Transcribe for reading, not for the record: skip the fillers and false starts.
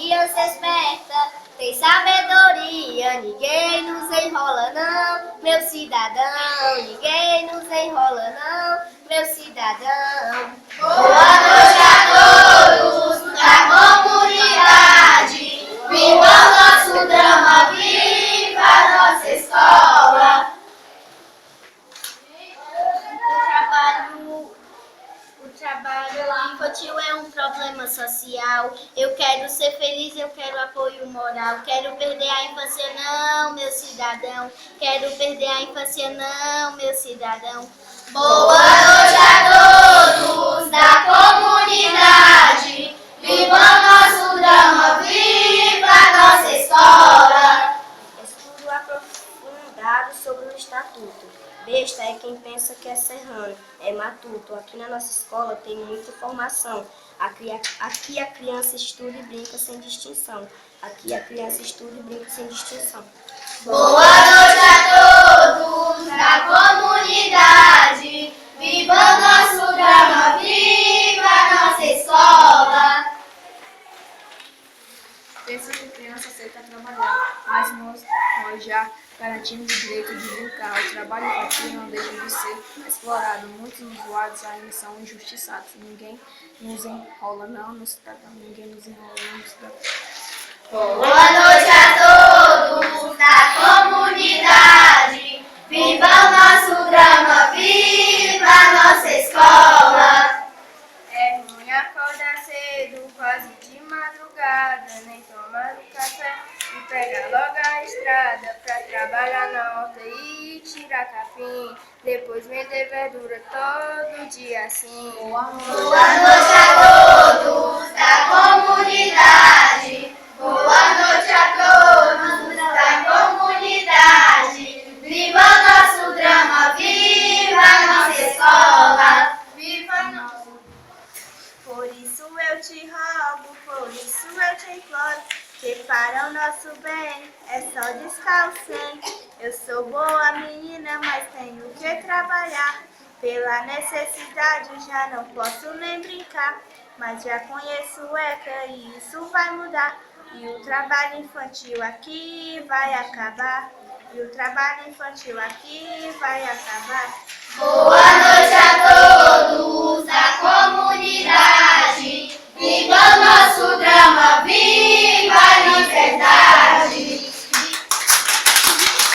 criança esperta, tem sabedoria, ninguém nos enrola não, meu cidadão, ninguém nos enrola não, meu cidadão. Boa noite a todos da comunidade, viva o nosso drama, viva a nossa escola. O trabalho infantil é um problema social. Eu quero ser feliz, eu quero apoio moral. Quero perder a infância não, meu cidadão. Quero perder a infância não, meu cidadão. Boa noite a todos da comunidade, viva o nosso drama, viva a nossa escola. Estudo aprofundado sobre o Estatuto. Besta é quem pensa que é serrano, é matuto. Aqui na nossa escola tem muita informação. Aqui a criança estuda e brinca sem distinção. Aqui a criança estuda e brinca sem distinção. Boa noite a todos da comunidade, viva o nosso drama, viva a nossa escola. Pensa que criança aceita trabalhar, mas nós já garantimos o direito de brincar. O trabalho infantil não deixa de ser explorado. Muitos usuários ainda são injustiçados. Ninguém nos enrola não no cidadão. Ninguém nos enrola não no cidadão. Boa noite a todos da comunidade, viva o nosso drama, viva a nossa escola. É ruim acordar cedo, quase de madrugada, nem tomar um café e pegar logo a estrada pra trabalhar na horta e tirar capim, depois vender verdura todo dia assim. Boa noite a todos da comunidade, boa noite a todos da comunidade, viva o nosso drama, viva a nossa escola. Viva nosso! Por isso eu te rogo, por isso eu te imploro, que para o nosso bem é só descalcem. Eu sou boa menina, mas tenho que trabalhar. Pela necessidade já não posso nem brincar, mas já conheço o ECA e isso vai mudar. E o trabalho infantil aqui vai acabar. E o trabalho infantil aqui vai acabar. Boa noite a todos da comunidade, viva o nosso drama, viva